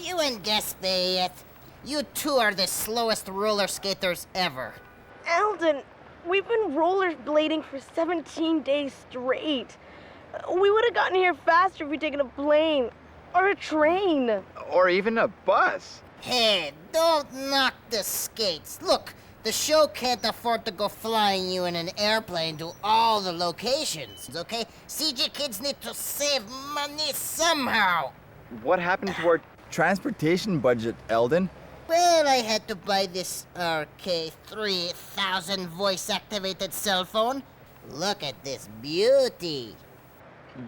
You and Gaspe, you two are the slowest roller skaters ever. Eldon, we've been rollerblading for 17 days straight. We would have gotten here faster if we'd taken a plane or a train. Or even a bus. Hey, don't knock the skates. Look, the show can't afford to go flying you in an airplane to all the locations, okay? CG Kids need to save money somehow. What happened to our transportation budget, Eldon? Well, I had to buy this RK3000 voice-activated cell phone. Look at this beauty.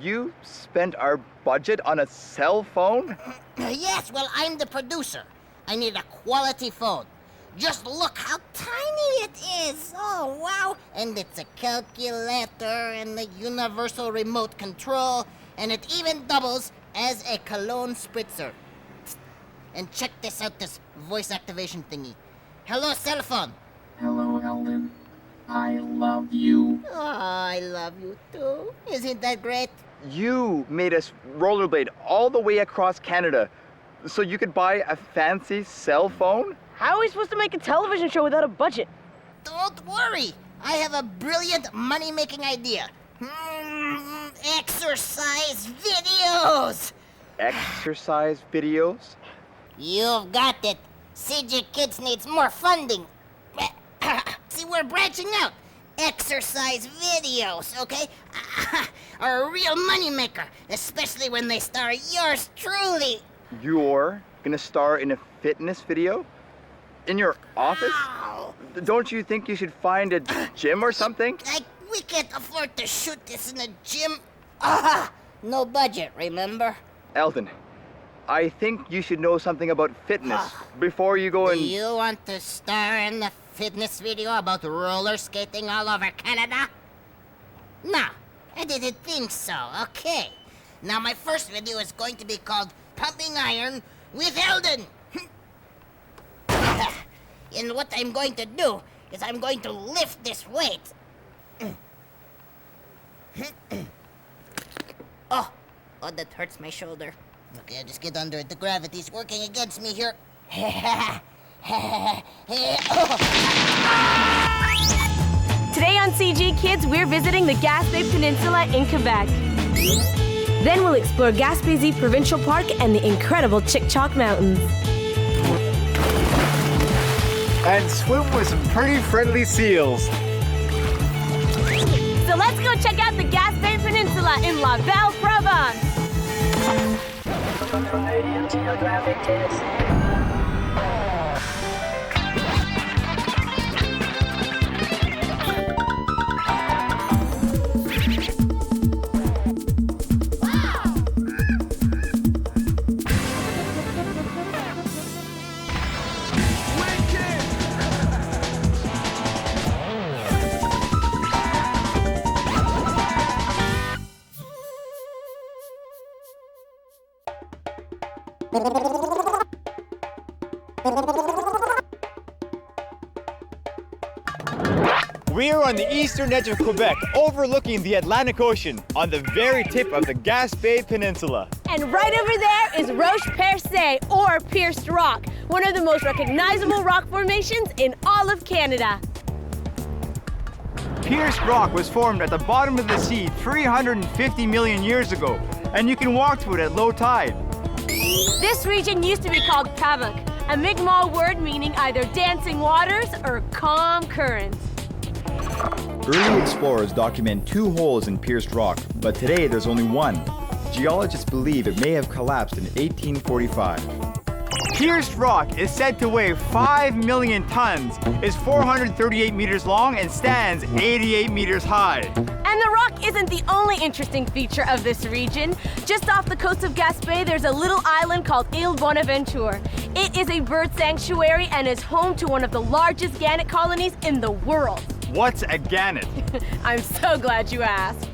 You spent our budget on a cell phone? Yes, well, I'm the producer. I need a quality phone. Just look how tiny it is. Oh, wow. And it's a calculator and a universal remote control, and it even doubles as a cologne spritzer. And check this out, this voice activation thingy. Hello, cell phone. Hello, Eldon. I love you. Oh, I love you too. Isn't that great? You made us rollerblade all the way across Canada so you could buy a fancy cell phone? How are we supposed to make a television show without a budget? Don't worry. I have a brilliant money-making idea. Exercise videos. Exercise videos? You've got it. CG Kids needs more funding. See, we're branching out. Exercise videos, okay? Are a real moneymaker, especially when they star yours truly. You're gonna star in a fitness video? In your office? Ow. Don't you think you should find a gym or something? We can't afford to shoot this in a gym. No budget, remember? Eldon, I think you should know something about fitness before you go and... Do you want to star in the fitness video about roller skating all over Canada? No, I didn't think so. Okay. Now my first video is going to be called Pumping Iron with Eldon. And what I'm going to do is I'm going to lift this weight. Oh, that hurts my shoulder. Okay, I'll just get under it. The gravity's working against me here. Today on CG Kids, we're visiting the Gaspe Peninsula in Quebec. Then we'll explore Gaspésie Provincial Park and the incredible Chic-Choc Mountains. And swim with some pretty friendly seals. So let's go check out the Gaspe Peninsula in La Belle Provence. Geographic Kids. We are on the eastern edge of Quebec, overlooking the Atlantic Ocean, on the very tip of the Gaspe Peninsula. And right over there is Roche-Percé, or Pierced Rock, one of the most recognizable rock formations in all of Canada. Pierced rock was formed at the bottom of the sea 350 million years ago, and you can walk to it at low tide. This region used to be called Pavok, a Mi'kmaq word meaning either dancing waters or calm currents. Early explorers document 2 holes in pierced rock, but today there's only one. Geologists believe it may have collapsed in 1845. Pierced rock is said to weigh 5 million tons, is 438 meters long, and stands 88 meters high. And the rock isn't the only interesting feature of this region. Just off the coast of Gaspe, there's a little island called Île Bonaventure. It is a bird sanctuary and is home to one of the largest gannet colonies in the world. What's a gannet? I'm so glad you asked.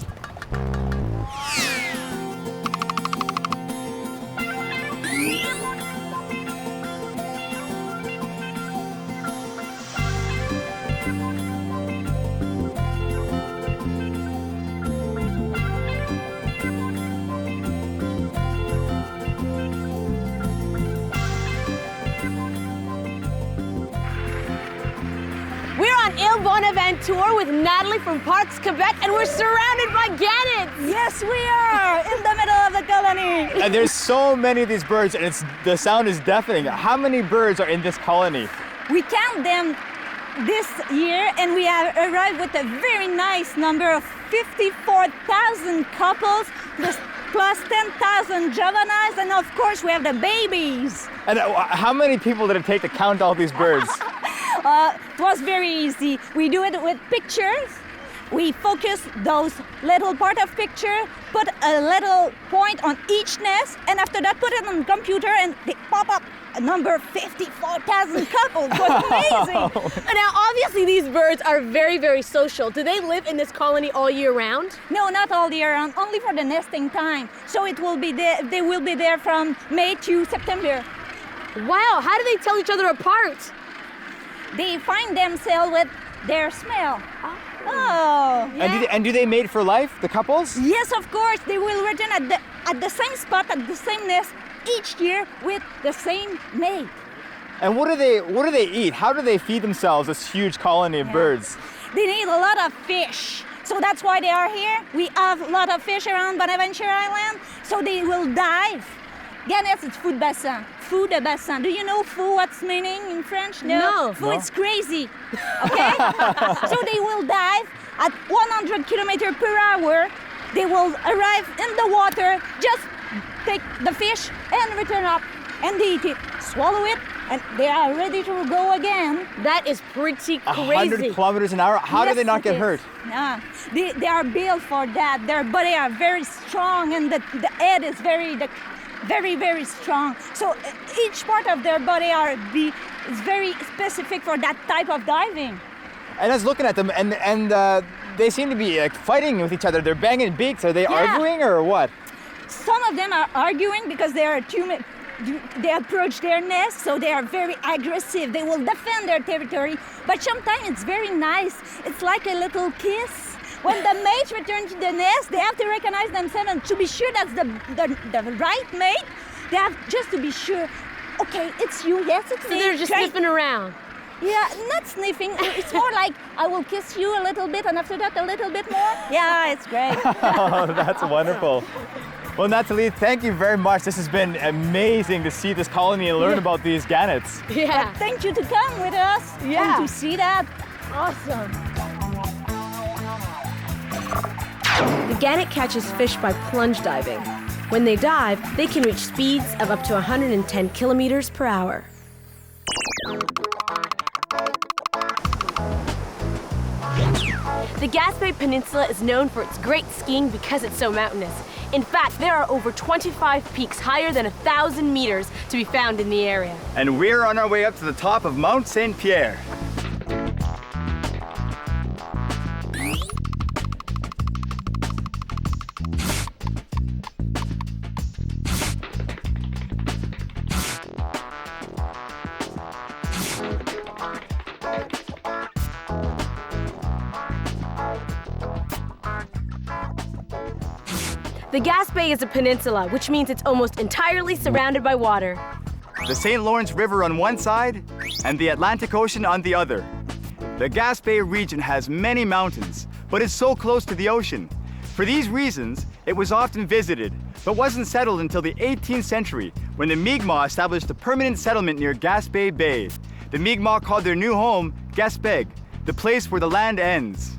Bonaventure with Natalie from Parks Quebec, and we're surrounded by gannets. Yes, we are in the middle of the colony. And there's so many of these birds, and the sound is deafening. How many birds are in this colony? We count them this year, and we have arrived with a very nice number of 54,000 couples, plus 10,000 juveniles, and of course we have the babies. And how many people did it take to count all these birds? It was very easy. We do it with pictures. We focus those little part of picture, put a little point on each nest, and after that put it on the computer and they pop up a number 54,000 couples. It was amazing. And now, obviously, these birds are very, very social. Do they live in this colony all year round? No, not all year round, only for the nesting time. So it will be there, they will be there from May to September. Wow, how do they tell each other apart? They find themselves with their smell. Oh, yeah. And do they mate for life, the couples? Yes, of course. They will return at the same spot, at the same nest each year with the same mate. And what do they eat? How do they feed themselves, this huge colony of birds? They need a lot of fish. So that's why they are here. We have a lot of fish around Bonaventure Island, so they will dive. Gannets, it's food bassin. Food bassin. Do you know fou, what's meaning in French? No. Fou, it's crazy. Okay? So they will dive at 100 kilometers per hour. They will arrive in the water, just take the fish and return up, and they eat it, swallow it, and they are ready to go again. That is pretty crazy. 100 kilometers an hour? How do they not get hurt? Yeah, they are built for that. Their body are very strong, and the head is very, very strong. So each part of their body is very specific for that type of diving. And I was looking at them, and they seem to be fighting with each other. They're banging beaks. Are they arguing or what? Some of them are arguing because they approach their nest, so they are very aggressive. They will defend their territory, but sometimes it's very nice. It's like a little kiss. When the mates return to the nest, they have to recognize themselves, and to be sure that's the right mate, they have just to be sure, okay, it's you, yes, it's me. So they're just sniffing around. Yeah, not sniffing. It's more like, I will kiss you a little bit, and after that, a little bit more. Yeah, it's great. Oh, that's wonderful. Well, Natalie, thank you very much. This has been amazing to see this colony and learn about these gannets. Yeah. Thank you to come with us and to see that. Awesome. The gannet catches fish by plunge diving. When they dive, they can reach speeds of up to 110 kilometers per hour. The Gaspe Peninsula is known for its great skiing because it's so mountainous. In fact, there are over 25 peaks higher than 1,000 meters to be found in the area. And we're on our way up to the top of Mount St. Pierre. The Gaspe is a peninsula, which means it's almost entirely surrounded by water. The St. Lawrence River on one side and the Atlantic Ocean on the other. The Gaspe region has many mountains, but it's so close to the ocean. For these reasons, it was often visited, but wasn't settled until the 18th century when the Mi'kmaq established a permanent settlement near Gaspe Bay. The Mi'kmaq called their new home Gaspé, the place where the land ends.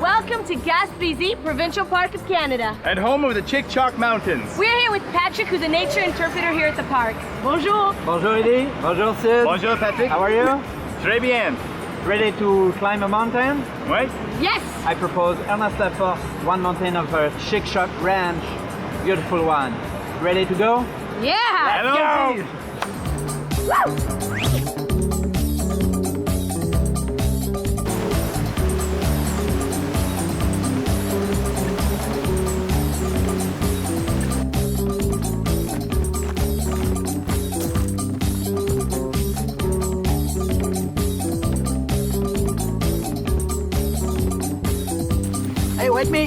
Welcome to Gaspé, Provincial Park of Canada. And home of the Chick-Chock Mountains. We're here with Patrick, who's a nature interpreter here at the park. Bonjour. Bonjour Edie. Bonjour Sid. Bonjour Patrick. How are you? Très bien. Ready to climb a mountain? Oui? Yes. I propose Ernest Laforce, one mountain of her Chick-Chock Ranch. Beautiful one. Ready to go? Yeah. Hello. Let's go. me.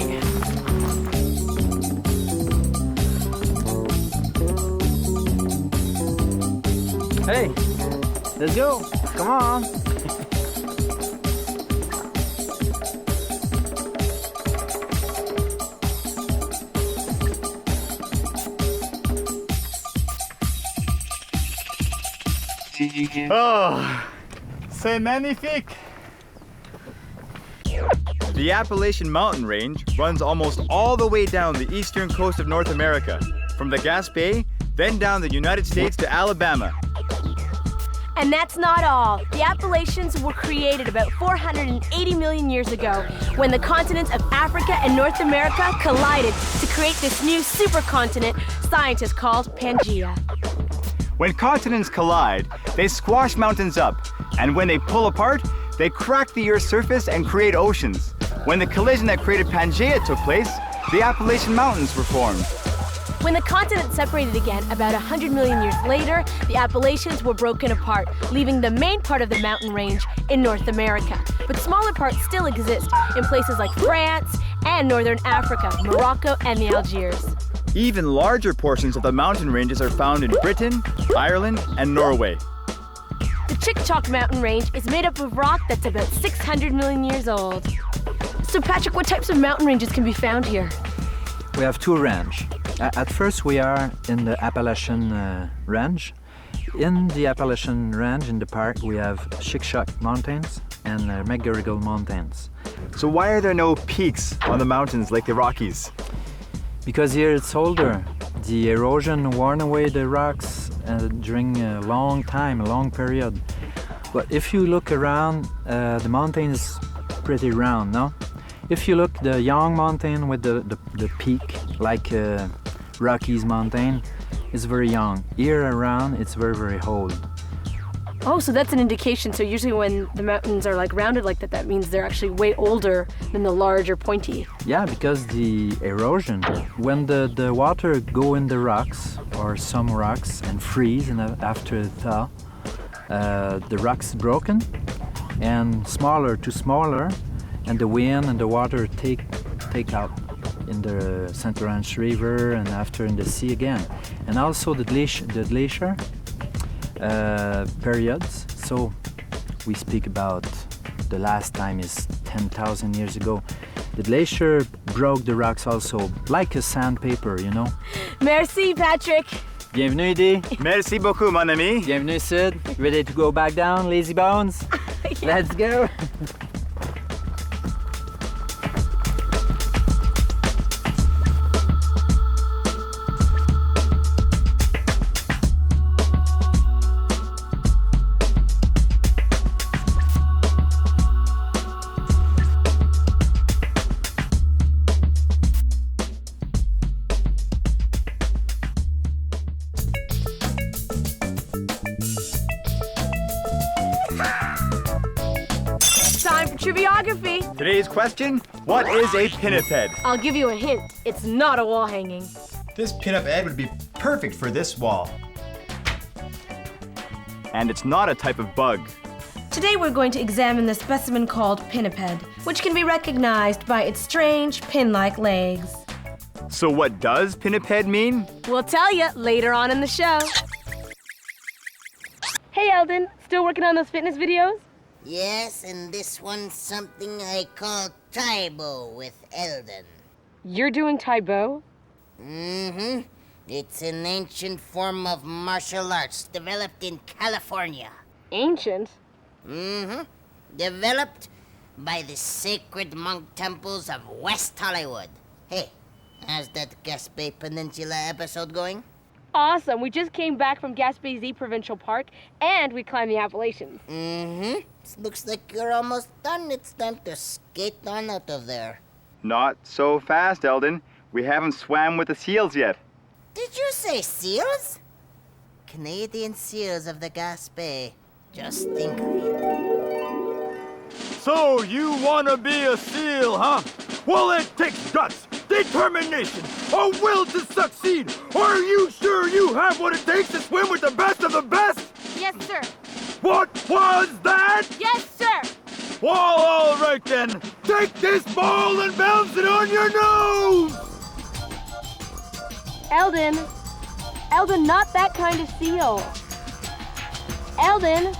Hey, let's go. Come on. CGK. Oh, c'est magnifique! The Appalachian Mountain Range runs almost all the way down the eastern coast of North America, from the Gaspe, then down the United States to Alabama. And that's not all. The Appalachians were created about 480 million years ago when the continents of Africa and North America collided to create this new supercontinent scientists called Pangea. When continents collide, they squash mountains up, and when they pull apart, they crack the Earth's surface and create oceans. When the collision that created Pangea took place, the Appalachian Mountains were formed. When the continents separated again about 100 million years later, the Appalachians were broken apart, leaving the main part of the mountain range in North America. But smaller parts still exist in places like France and Northern Africa, Morocco, and the Algiers. Even larger portions of the mountain ranges are found in Britain, Ireland, and Norway. The Chick-Chock mountain range is made up of rock that's about 600 million years old. So Patrick, what types of mountain ranges can be found here? We have two ranges. At first we are in the Appalachian Range. In the Appalachian Range, in the park, we have Chick-Chock Mountains and McGarrigle Mountains. So why are there no peaks on the mountains like the Rockies? Because here it's older. The erosion worn away the rocks during a long time, a long period. But if you look around, the mountain is pretty round, no? If you look the young mountain with the peak, like Rockies Mountain, is very young. Here around, it's very, very old. Oh, so that's an indication. So usually when the mountains are like rounded like that, that means they're actually way older than the larger pointy. Yeah, because the erosion, when the water go in the rocks, or some rocks, and freeze, and after it thaw, the rocks broken, and smaller to smaller, and the wind and the water take out in the St. Lawrence River and after in the sea again. And also the glacier periods. So we speak about the last time is 10,000 years ago. The glacier broke the rocks also, like a sandpaper, you know. Merci, Patrick. Bienvenue, Edie. Merci beaucoup, mon ami. Bienvenue, Sid. Ready to go back down, lazy bones? Yeah. Let's go. Time for Triviography. Today's question, what is a pinniped? I'll give you a hint. It's not a wall hanging. This pinniped would be perfect for this wall. And it's not a type of bug. Today we're going to examine the specimen called pinniped, which can be recognized by its strange pin-like legs. So what does pinniped mean? We'll tell you later on in the show. Hey Eldon, still working on those fitness videos? Yes, and this one's something I call Taibo with Eldon. You're doing Taibo? Mm-hmm. It's an ancient form of martial arts developed in California. Ancient? Mm-hmm. Developed by the sacred monk temples of West Hollywood. Hey, how's that Gaspe Peninsula episode going? Awesome. We just came back from Gaspe Z Provincial Park, and we climbed the Appalachians. Mm-hmm. Looks like you're almost done. It's time to skate on out of there. Not so fast, Eldon. We haven't swam with the seals yet. Did you say seals? Canadian seals of the Gaspe. Just think of it. So you wanna be a seal, huh? Well, it takes guts, determination, a will to succeed. Are you sure you have what it takes to swim with the best of the best? Yes, sir. What was that? Yes, sir. Well, all right then. Take this ball and bounce it on your nose! Eldon! Eldon, not that kind of seal. Eldon!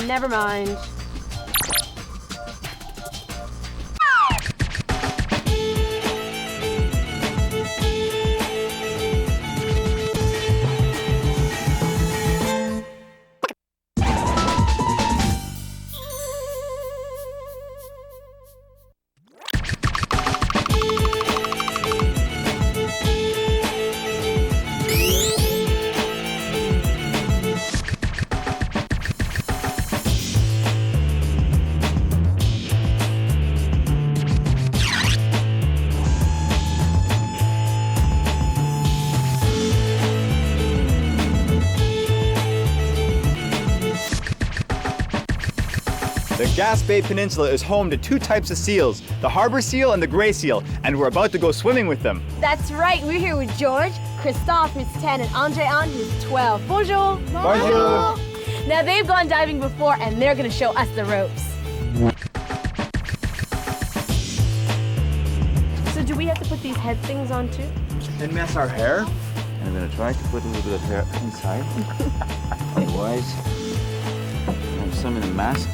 Never mind. The Gaspe Peninsula is home to two types of seals, the harbor seal and the gray seal, and we're about to go swimming with them. That's right, we're here with George, Christophe, who's 10, and Andre-Anne, who's 12. Bonjour! Bonjour! Now they've gone diving before, and they're gonna show us the ropes. So do we have to put these head things on too? And mess our hair? I'm gonna try to put a little bit of hair inside. Otherwise, I have some in the mask.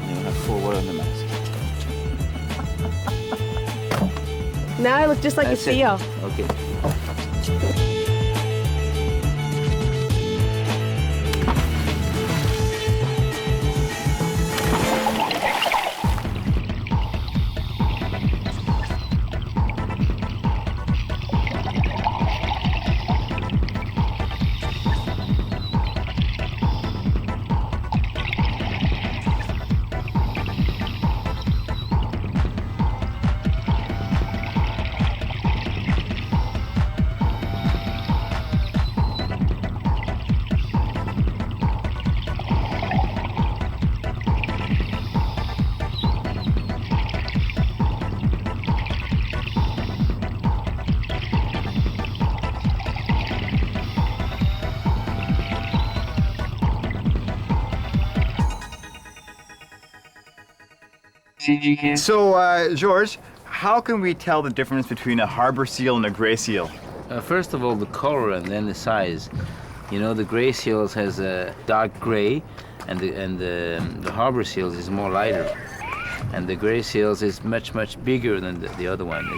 And you have 4 water in the mask. Now I look just like That's a seal. it. Okay. CGK. So, George, how can we tell the difference between a harbor seal and a gray seal? First of all, the color and then the size. You know, the gray seals has a dark gray, and the harbor seals is more lighter. And the gray seals is much bigger than the other one.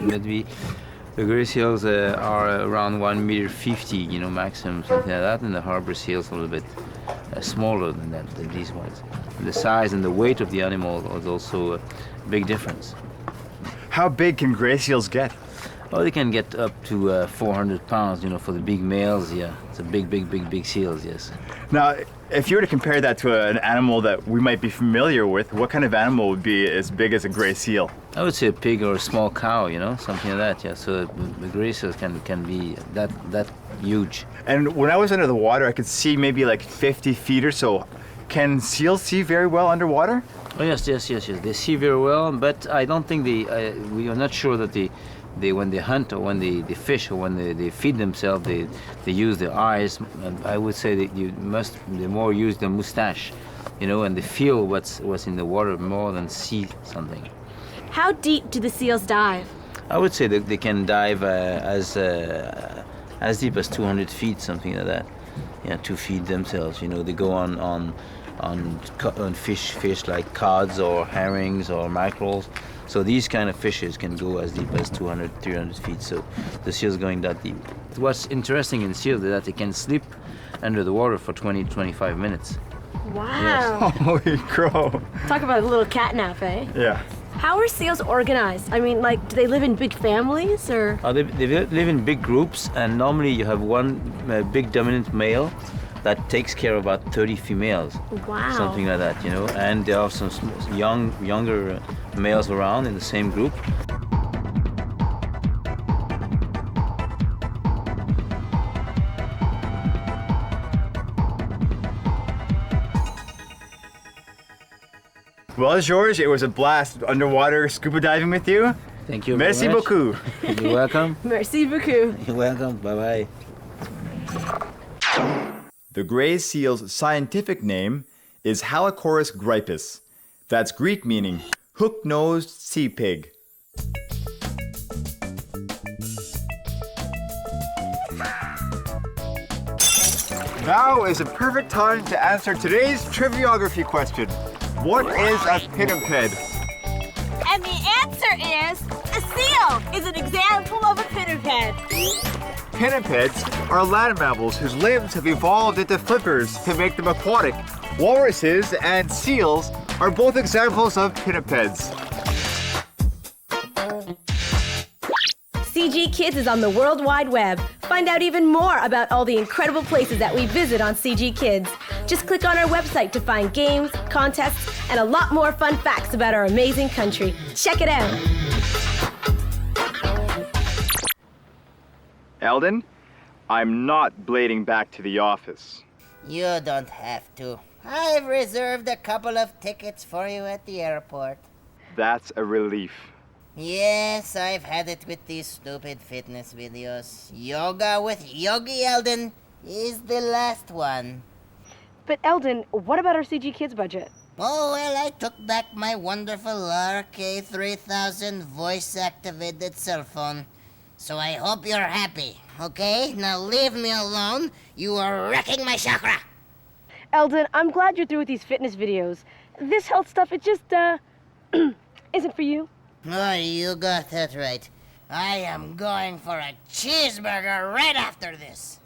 Maybe the gray seals are around 1.50 meters, you know, maximum, something like that, and the harbor seals a little bit smaller than that, than these ones. And the size and the weight of the animal is also a big difference. How big can gray seals get? Oh, they can get up to 400 pounds, you know, for the big males, yeah. It's a big seals, yes. Now, if you were to compare that to an animal that we might be familiar with, what kind of animal would be as big as a gray seal? I would say a pig or a small cow, you know, something like that, yeah. So the gray seals can be that huge. And when I was under the water, I could see maybe like 50 feet or so. Can seals see very well underwater? Oh, yes. They see very well, but I don't think we are not sure that they when they hunt or when they fish or when they feed themselves, they use their eyes. And I would say that they more use the mustache, you know, and they feel what's in the water more than see something. How deep do the seals dive? I would say that they can dive as deep as 200 feet, something like that. Yeah, to feed themselves. You know, they go on fish like cods or herrings or mackerels. So these kind of fishes can go as deep as 200, 300 feet. So the seal's going that deep. What's interesting in seals is that they can sleep under the water for 20, 25 minutes. Wow. Holy crow. Talk about a little catnap, eh? Yeah. How are seals organized? I mean, like, do they live in big families or? They live in big groups, and normally you have one big dominant male that takes care of about 30 females. Wow. Something like that, you know. And there are some younger males around in the same group. Well, George, it was a blast underwater scuba diving with you. Thank you Merci very much. beaucoup. You're welcome. Merci beaucoup. You're welcome. Bye-bye. The gray seal's scientific name is Halichoerus grypus. That's Greek meaning hook-nosed sea pig. Now is a perfect time to answer today's triviography question. What is a pinniped? And the answer is a seal is an example of a pinniped. Pinnipeds are land mammals whose limbs have evolved into flippers to make them aquatic. Walruses and seals are both examples of pinnipeds. CG Kids is on the World Wide Web. Find out even more about all the incredible places that we visit on CG Kids. Just click on our website to find games, contests, and a lot more fun facts about our amazing country. Check it out. Eldon, I'm not blading back to the office. You don't have to. I've reserved a couple of tickets for you at the airport. That's a relief. Yes, I've had it with these stupid fitness videos. Yoga with Yogi Eldon is the last one. But Eldon, what about our CG Kids budget? Oh, well, I took back my wonderful RK3000 voice-activated cell phone. So I hope you're happy, okay? Now leave me alone. You are wrecking my chakra. Eldon, I'm glad you're through with these fitness videos. This health stuff, it just, isn't for you. Oh, you got that right. I am going for a cheeseburger right after this.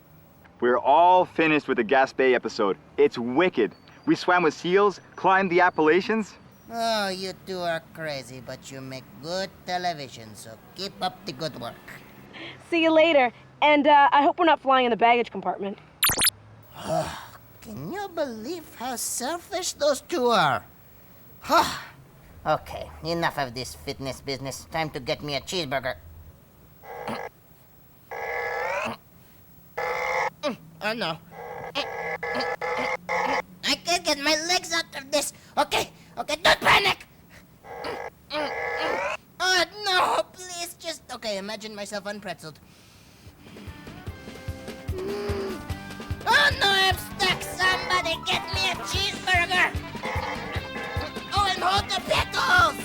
We're all finished with the Gaspe episode. It's wicked. We swam with seals, climbed the Appalachians. Oh, you two are crazy, but you make good television, so keep up the good work. See you later. And I hope we're not flying in the baggage compartment. Can you believe how selfish those two are? Okay, enough of this fitness business. Time to get me a cheeseburger. Oh no. I can't get my legs out of this. Okay, don't panic. Oh no, please just... Okay, imagine myself unpretzeled. Oh no, I'm stuck. Somebody get me a cheeseburger. Oh, and hold the pickles.